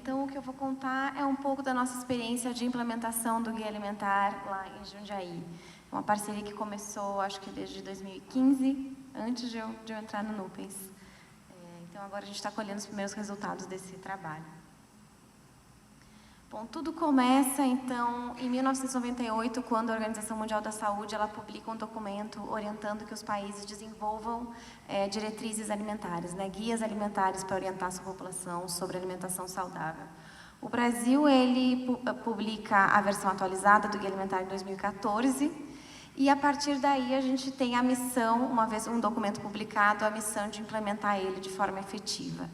Então, o que eu vou contar é um pouco da nossa experiência de implementação do Guia Alimentar lá em Jundiaí. Uma parceria que começou, acho que desde 2015, antes de eu entrar no Nupens. Então, agora a gente está colhendo os primeiros resultados desse trabalho. Bom, tudo começa, então, em 1998, quando a Organização Mundial da Saúde ela publica um documento orientando que os países desenvolvam diretrizes alimentares, né, guias alimentares para orientar a sua população sobre alimentação saudável. O Brasil, ele publica a versão atualizada do Guia Alimentar em 2014, e a partir daí a gente tem a missão, uma vez um documento publicado, a missão de implementar ele de forma efetiva.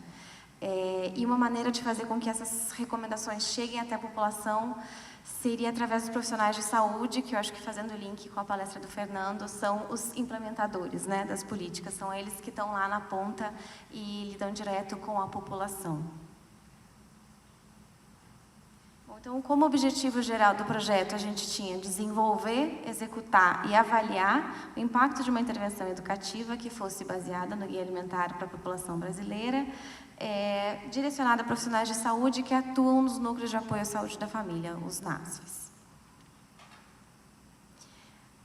E uma maneira de fazer com que essas recomendações cheguem até a população seria através dos profissionais de saúde, que eu acho que, fazendo o link com a palestra do Fernando, são os implementadores, né, das políticas. São eles que estão lá na ponta e lidam direto com a população. Então, como objetivo geral do projeto, a gente tinha desenvolver, executar e avaliar o impacto de uma intervenção educativa que fosse baseada no Guia Alimentar para a população brasileira, direcionada a profissionais de saúde que atuam nos núcleos de apoio à saúde da família, os NASFs.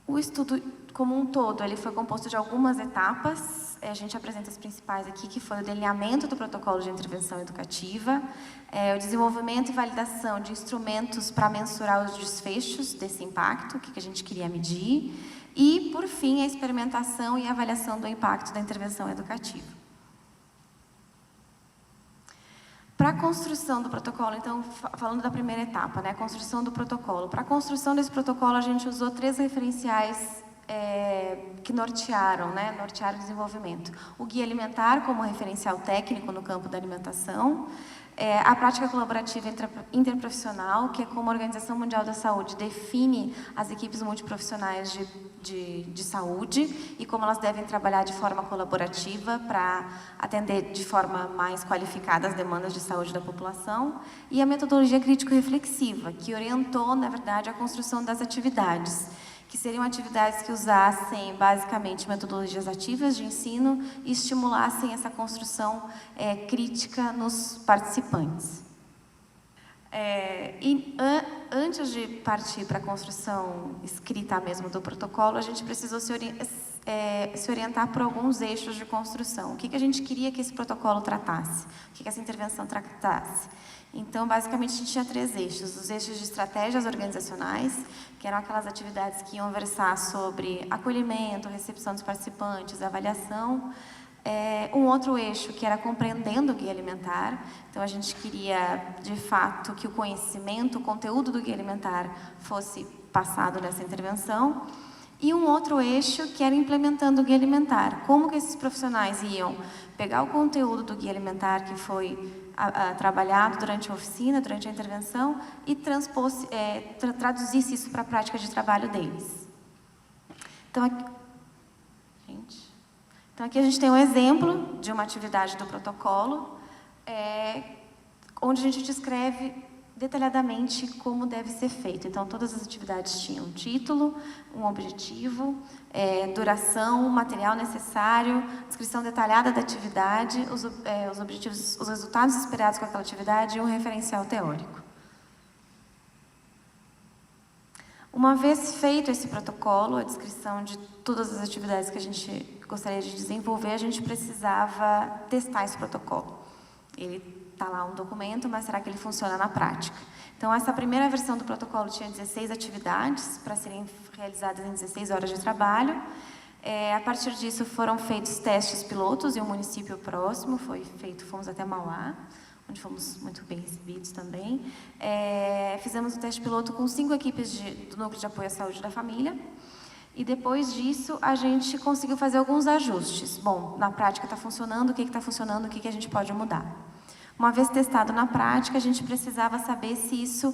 O estudo, como um todo, ele foi composto de algumas etapas. A gente apresenta as principais aqui, que foi o delineamento do protocolo de intervenção educativa, o desenvolvimento e validação de instrumentos para mensurar os desfechos desse impacto, o que a gente queria medir, e, por fim, a experimentação e avaliação do impacto da intervenção educativa. Para a construção do protocolo, então, falando da primeira etapa, né, a construção do protocolo. Para a construção desse protocolo, a gente usou 3 referenciais que nortearam o desenvolvimento. O Guia Alimentar como referencial técnico no campo da alimentação, a prática colaborativa interprofissional, que é como a Organização Mundial da Saúde define as equipes multiprofissionais de saúde e como elas devem trabalhar de forma colaborativa para atender de forma mais qualificada as demandas de saúde da população, e a metodologia crítico-reflexiva, que orientou, na verdade, a construção das atividades, que seriam atividades que usassem, basicamente, metodologias ativas de ensino e estimulassem essa construção crítica nos participantes. Antes de partir para a construção escrita mesmo do protocolo, a gente precisou se orientar por alguns eixos de construção. O que a gente queria que esse protocolo tratasse? O que essa intervenção tratasse? Então, basicamente, a gente tinha 3 eixos. Os eixos de estratégias organizacionais, que eram aquelas atividades que iam versar sobre acolhimento, recepção dos participantes, avaliação. Um outro eixo que era compreendendo o Guia Alimentar. Então, a gente queria, de fato, que o conhecimento, o conteúdo do Guia Alimentar fosse passado nessa intervenção. E um outro eixo que era implementando o Guia Alimentar. Como que esses profissionais iam pegar o conteúdo do Guia Alimentar que foi trabalhado durante a oficina, durante a intervenção, e traduzisse isso para a prática de trabalho deles. Então, aqui a gente tem um exemplo de uma atividade do protocolo, onde a gente descreve detalhadamente como deve ser feito. Então, todas as atividades tinham um título, um objetivo, duração, material necessário, descrição detalhada da atividade, os objetivos, os resultados esperados com aquela atividade e um referencial teórico. Uma vez feito esse protocolo, a descrição de todas as atividades que a gente gostaria de desenvolver, a gente precisava testar esse protocolo. Ele está lá um documento, mas será que ele funciona na prática? Então, essa primeira versão do protocolo tinha 16 atividades para serem realizadas em 16 horas de trabalho. A partir disso, foram feitos testes pilotos em um município próximo, fomos até Mauá, onde fomos muito bem recebidos também. Fizemos o teste piloto com 5 equipes do Núcleo de Apoio à Saúde da Família. E depois disso, a gente conseguiu fazer alguns ajustes. Bom, na prática está funcionando, o que está funcionando, o que a gente pode mudar. Uma vez testado na prática, a gente precisava saber se isso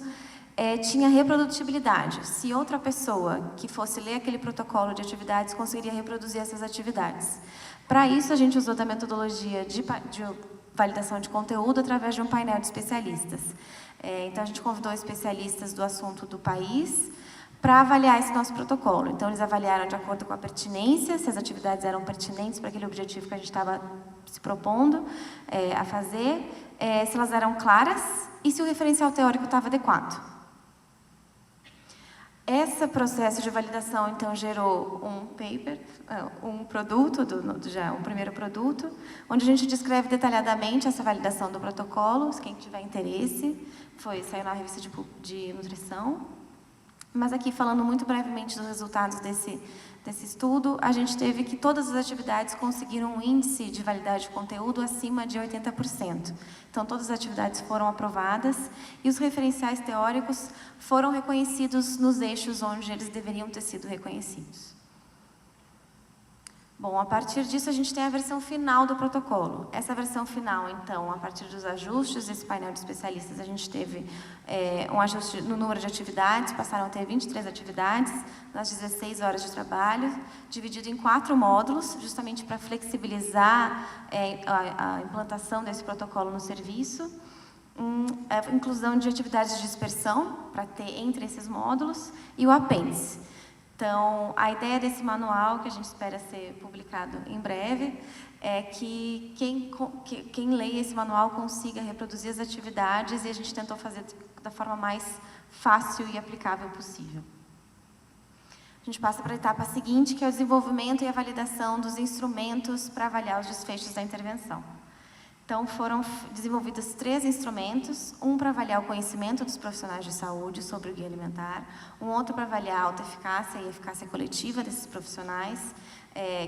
tinha reprodutibilidade, se outra pessoa que fosse ler aquele protocolo de atividades conseguiria reproduzir essas atividades. Para isso, a gente usou da metodologia de validação de conteúdo através de um painel de especialistas. Então, a gente convidou especialistas do assunto do país para avaliar esse nosso protocolo. Então, eles avaliaram de acordo com a pertinência, se as atividades eram pertinentes para aquele objetivo que a gente estava se propondo a fazer, se elas eram claras e se o referencial teórico estava adequado. Esse processo de validação, então, gerou um paper, um produto, um primeiro produto, onde a gente descreve detalhadamente essa validação do protocolo, quem tiver interesse, saiu na revista de nutrição. Mas aqui, falando muito brevemente dos resultados desse estudo, a gente teve que todas as atividades conseguiram um índice de validade de conteúdo acima de 80%. Então, todas as atividades foram aprovadas e os referenciais teóricos foram reconhecidos nos eixos onde eles deveriam ter sido reconhecidos. Bom, a partir disso, a gente tem a versão final do protocolo. Essa versão final, então, a partir dos ajustes desse painel de especialistas, a gente teve um ajuste no número de atividades, passaram a ter 23 atividades, nas 16 horas de trabalho, dividido em 4 módulos, justamente para flexibilizar a implantação desse protocolo no serviço. A inclusão de atividades de dispersão, para ter entre esses módulos, e o apêndice. Então, a ideia desse manual, que a gente espera ser publicado em breve, é que quem lê esse manual consiga reproduzir as atividades e a gente tentou fazer da forma mais fácil e aplicável possível. A gente passa para a etapa seguinte, que é o desenvolvimento e a validação dos instrumentos para avaliar os desfechos da intervenção. Então, foram desenvolvidos 3 instrumentos, um para avaliar o conhecimento dos profissionais de saúde sobre o guia alimentar, um outro para avaliar a autoeficácia e eficácia coletiva desses profissionais,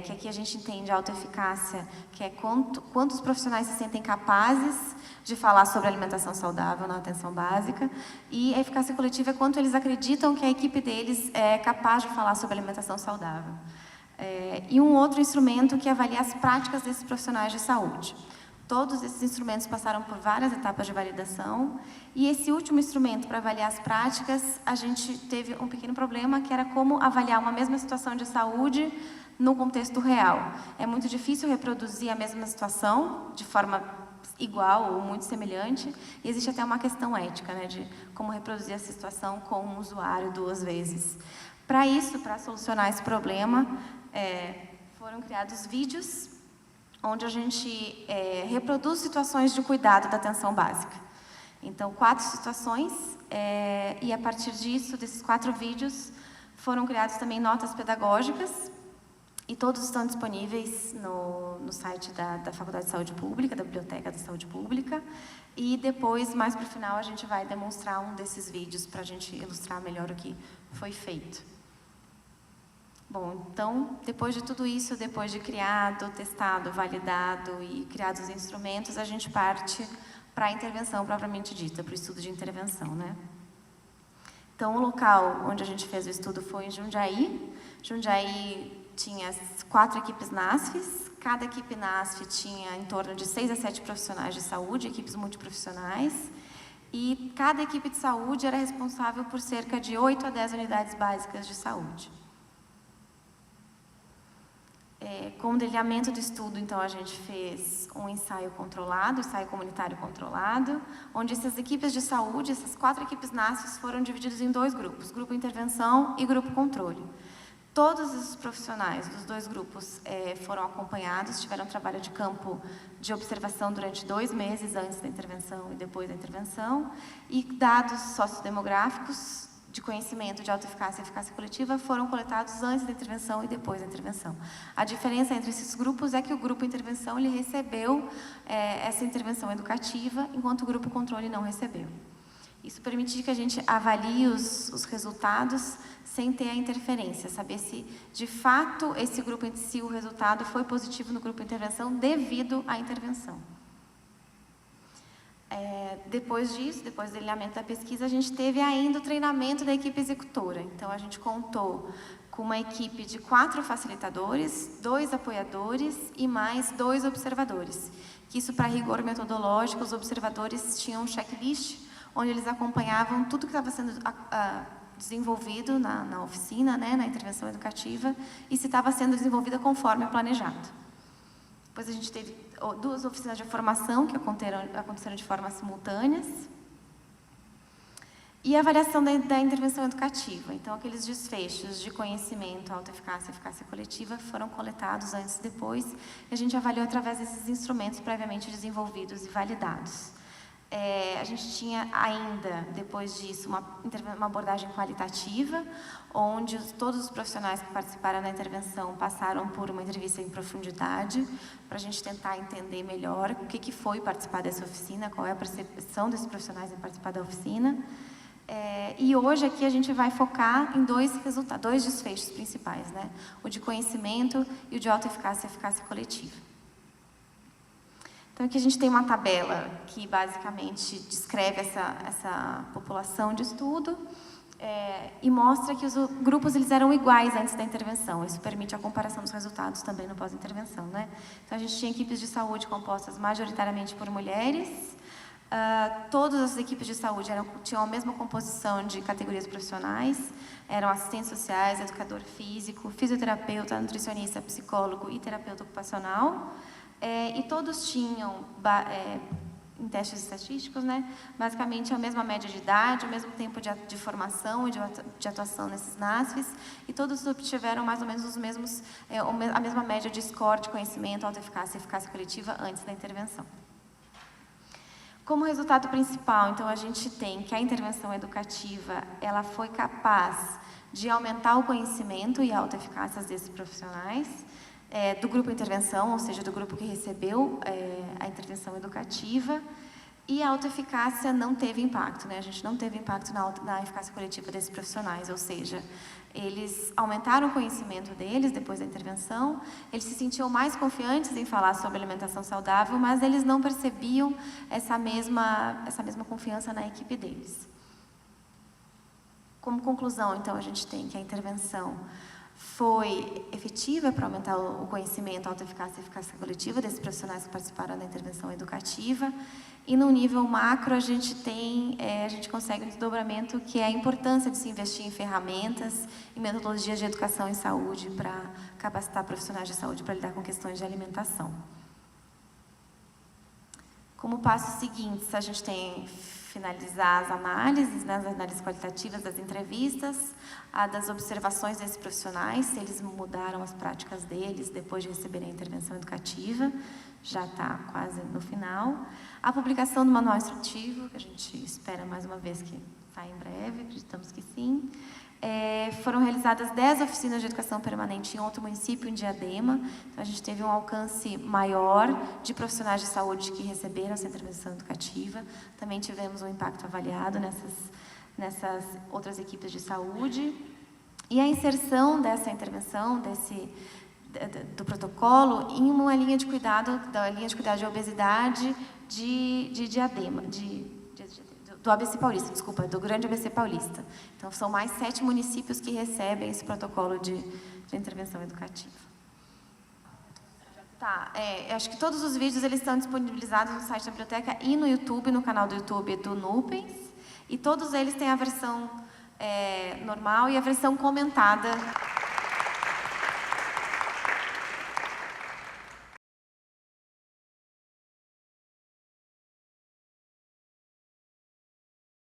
que aqui a gente entende a autoeficácia, que é quantos profissionais se sentem capazes de falar sobre alimentação saudável na atenção básica, e a eficácia coletiva é quanto eles acreditam que a equipe deles é capaz de falar sobre alimentação saudável. E um outro instrumento que avalia as práticas desses profissionais de saúde. Todos esses instrumentos passaram por várias etapas de validação e esse último instrumento para avaliar as práticas, a gente teve um pequeno problema, que era como avaliar uma mesma situação de saúde no contexto real. É muito difícil reproduzir a mesma situação de forma igual ou muito semelhante e existe até uma questão ética, né, de como reproduzir essa situação com um usuário 2 vezes. Para isso, para solucionar esse problema, foram criados vídeos onde a gente reproduz situações de cuidado da atenção básica. Então, 4 situações, e a partir disso, desses 4 vídeos, foram criadas também notas pedagógicas, e todos estão disponíveis no site da Faculdade de Saúde Pública, da Biblioteca da Saúde Pública, e depois, mais para o final, a gente vai demonstrar um desses vídeos para a gente ilustrar melhor o que foi feito. Bom, então, depois de tudo isso, depois de criado, testado, validado e criados os instrumentos, a gente parte para a intervenção propriamente dita, para o estudo de intervenção, né? Então, o local onde a gente fez o estudo foi em Jundiaí. Jundiaí tinha 4 equipes NASFs, cada equipe NASF tinha em torno de 6 a 7 profissionais de saúde, equipes multiprofissionais, e cada equipe de saúde era responsável por cerca de 8 a 10 unidades básicas de saúde. Com o delineamento do estudo, então, a gente fez um ensaio controlado, ensaio comunitário controlado, onde essas equipes de saúde, essas 4 equipes NASFs foram divididas em 2 grupos, grupo intervenção e grupo controle. Todos os profissionais dos 2 grupos foram acompanhados, tiveram trabalho de campo de observação durante 2 meses antes da intervenção e depois da intervenção, e dados sociodemográficos de conhecimento de autoeficácia e eficácia coletiva foram coletados antes da intervenção e depois da intervenção. A diferença entre esses grupos é que o grupo intervenção ele recebeu essa intervenção educativa, enquanto o grupo controle não recebeu. Isso permite que a gente avalie os resultados sem ter a interferência, saber se, de fato, esse grupo em si, o resultado foi positivo no grupo intervenção devido à intervenção. Depois disso, depois do alinhamento da pesquisa, a gente teve ainda o treinamento da equipe executora. Então, a gente contou com uma equipe de 4 facilitadores, 2 apoiadores e mais 2 observadores. Isso, para rigor metodológico, os observadores tinham um checklist, onde eles acompanhavam tudo que estava sendo desenvolvido na oficina, né, na intervenção educativa, e se estava sendo desenvolvida conforme planejado. Depois a gente teve 2 oficinas de formação que aconteceram de forma simultâneas. E a avaliação da intervenção educativa. Então, aqueles desfechos de conhecimento, autoeficácia e eficácia coletiva foram coletados antes e depois, e a gente avaliou através desses instrumentos previamente desenvolvidos e validados. A gente tinha ainda, depois disso, uma abordagem qualitativa, onde todos os profissionais que participaram da intervenção passaram por uma entrevista em profundidade, para a gente tentar entender melhor o que foi participar dessa oficina, qual é a percepção desses profissionais em participar da oficina. E hoje aqui a gente vai focar em dois desfechos principais, né? O de conhecimento e o de autoeficácia e eficácia coletiva. Então aqui a gente tem uma tabela que basicamente descreve essa população de estudo e mostra que os grupos eles eram iguais antes da intervenção. Isso permite a comparação dos resultados também no pós-intervenção, né? Então a gente tinha equipes de saúde compostas majoritariamente por mulheres. Todas as equipes de saúde tinham a mesma composição de categorias profissionais, eram assistentes sociais, educador físico, fisioterapeuta, nutricionista, psicólogo e terapeuta ocupacional, e todos tinham, em testes estatísticos, né, basicamente a mesma média de idade, o mesmo tempo de formação e de atuação nesses NASFs, e todos obtiveram mais ou menos a mesma média de score de conhecimento, autoeficácia e eficácia coletiva antes da intervenção. Como resultado principal, então, a gente tem que a intervenção educativa, ela foi capaz de aumentar o conhecimento e a autoeficácia desses profissionais, do grupo intervenção, ou seja, do grupo que recebeu a intervenção educativa, e a autoeficácia não teve impacto, né? A gente não teve impacto na eficácia coletiva desses profissionais, ou seja, eles aumentaram o conhecimento deles depois da intervenção, eles se sentiam mais confiantes em falar sobre alimentação saudável, mas eles não percebiam essa mesma confiança na equipe deles. Como conclusão, então, a gente tem que a intervenção foi efetiva para aumentar o conhecimento, a autoeficácia e a eficácia coletiva desses profissionais que participaram da intervenção educativa. E no nível macro, a gente consegue um desdobramento que é a importância de se investir em ferramentas e metodologias de educação em saúde para capacitar profissionais de saúde para lidar com questões de alimentação. Como passos seguintes, a gente tem finalizar as análises, né, as análises qualitativas das entrevistas, das observações desses profissionais, se eles mudaram as práticas deles depois de receberem a intervenção educativa, já está quase no final. A publicação do manual instrutivo, que a gente espera mais uma vez que saia em breve, acreditamos que sim. Foram realizadas 10 oficinas de educação permanente em outro município, em Diadema. Então, a gente teve um alcance maior de profissionais de saúde que receberam essa intervenção educativa. Também tivemos um impacto avaliado nessas outras equipes de saúde. E a inserção dessa intervenção, do protocolo, em uma linha de cuidado, de obesidade de Diadema, do ABC Paulista, desculpa, do Grande ABC Paulista. Então, são mais 7 municípios que recebem esse protocolo de intervenção educativa. Tá, acho que todos os vídeos eles estão disponibilizados no site da biblioteca e no YouTube, no canal do YouTube do Nupens, e todos eles têm a versão normal e a versão comentada